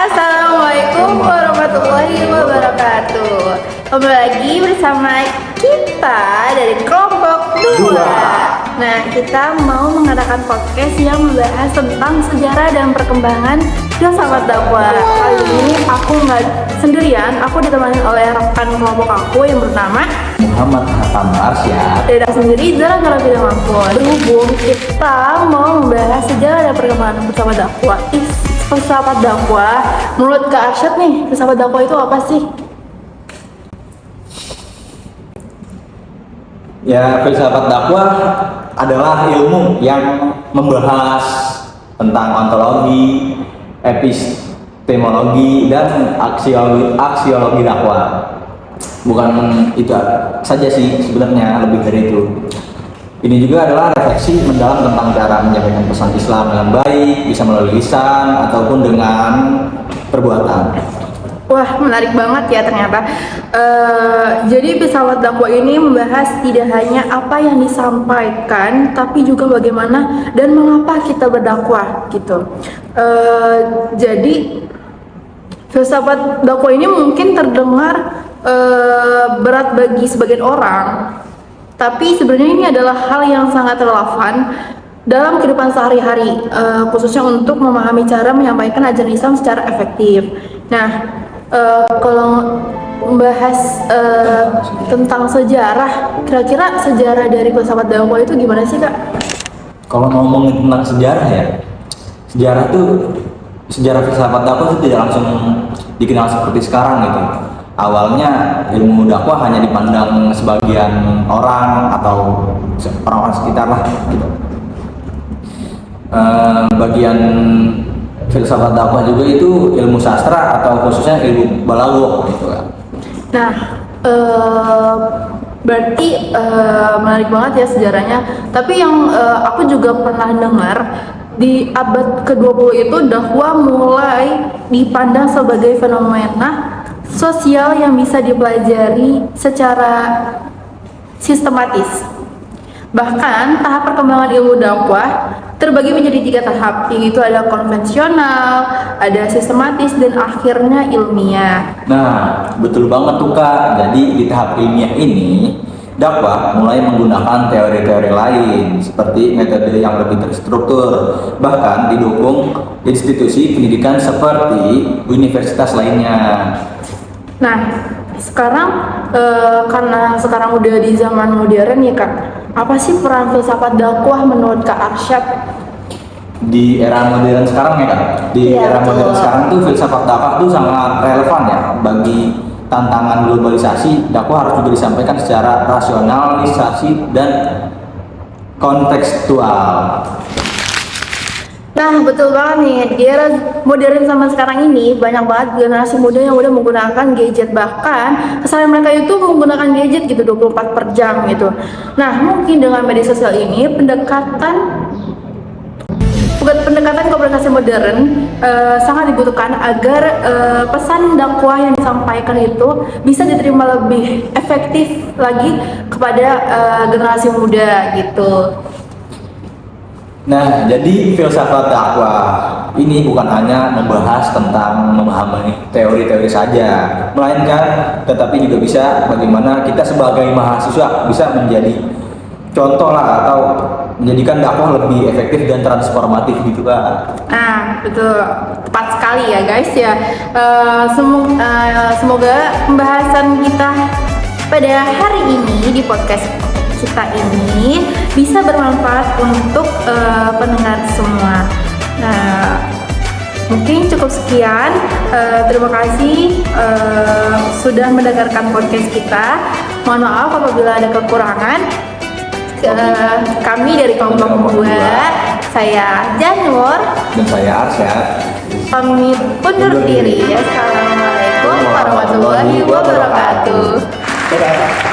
Assalamualaikum warahmatullahi wabarakatuh. Kembali lagi bersama kita dari kelompok 2. Nah, kita mau mengadakan podcast yang membahas tentang sejarah dan perkembangan filsafat dakwah. Kali ini aku nggak sendirian, aku ditemani oleh rekan kelompok aku yang bernama Muhammad Hatam Arsyad. Tidak sendiri, Zara Ngarabila Mampun. Berhubung kita mau membahas sejarah dan perkembangan filsafat dakwah. Filsafat dakwah, menurut Kak Arsyad nih, filsafat dakwah itu apa sih? Ya, filsafat dakwah adalah ilmu yang membahas tentang ontologi, epistemologi, dan aksiologi dakwah. Bukan itu saja sih sebenarnya, lebih dari itu. Ini juga adalah refleksi mendalam tentang cara menyampaikan pesan Islam dengan baik, bisa melalui lisan ataupun dengan perbuatan. Wah, menarik banget ya ternyata. Jadi filsafat dakwah ini membahas tidak hanya apa yang disampaikan, tapi juga bagaimana dan mengapa kita berdakwah gitu. Jadi filsafat dakwah ini mungkin terdengar berat bagi sebagian orang, tapi sebenarnya ini adalah hal yang sangat relevan dalam kehidupan sehari-hari, khususnya untuk memahami cara menyampaikan ajaran Islam secara efektif. Nah, kalau membahas tentang sejarah, kira-kira sejarah dari filsafat dakwah itu gimana sih, Kak? Kalau ngomongin tentang sejarah ya, sejarah filsafat dakwah itu tidak langsung dikenal seperti sekarang gitu. Awalnya ilmu dakwah hanya dipandang sebagian orang atau orang-orang sekitar lah gitu. Bagian filsafat dakwah juga itu ilmu sastra atau khususnya ilmu balaghah gitu kan. Nah, berarti menarik banget ya sejarahnya. Tapi yang aku juga pernah dengar, di abad ke-20 itu dakwah mulai dipandang sebagai fenomena sosial yang bisa dipelajari secara sistematis. Bahkan tahap perkembangan ilmu dakwah terbagi menjadi 3 tahap, yaitu ada konvensional, ada sistematis, dan akhirnya ilmiah. Nah, betul banget tuh Kak. Jadi di tahap ilmiah ini, dakwah mulai menggunakan teori-teori lain seperti metode yang lebih terstruktur, bahkan didukung institusi pendidikan seperti universitas lainnya. Nah, sekarang karena sekarang udah di zaman modern ya Kak, apa sih peran filsafat dakwah menurut Kak Arsyad? Di era modern sekarang ya Kak, era modern sekarang tuh filsafat dakwah tuh sangat relevan ya bagi tantangan globalisasi. Dakwah harus juga disampaikan secara rasionalisasi dan kontekstual. Nah, betul banget nih, di era modern zaman sekarang ini banyak banget generasi muda yang udah menggunakan gadget, bahkan kesalahan mereka itu menggunakan gadget gitu 24 per jam gitu. Nah, mungkin dengan media sosial ini pendekatan komunikasi modern sangat dibutuhkan agar pesan dakwah yang disampaikan itu bisa diterima lebih efektif lagi kepada generasi muda gitu. Nah, jadi filsafat dakwah ini bukan hanya membahas tentang memahami teori-teori saja, melainkan tetapi juga bisa bagaimana kita sebagai mahasiswa bisa menjadi contoh lah atau menjadikan dakwah lebih efektif dan transformatif gitu Kak. Nah, betul, tepat sekali ya guys ya. Semoga pembahasan kita pada hari ini di podcast kita ini bisa bermanfaat untuk pendengar semua. Nah, mungkin cukup sekian. Terima kasih sudah mendengarkan podcast kita. Mohon maaf apabila ada kekurangan. Kami dari kelompok 2, saya Janur Dan saya Arsyad, pamit undur diri. Assalamualaikum warahmatullahi wabarakatuh. Dadah.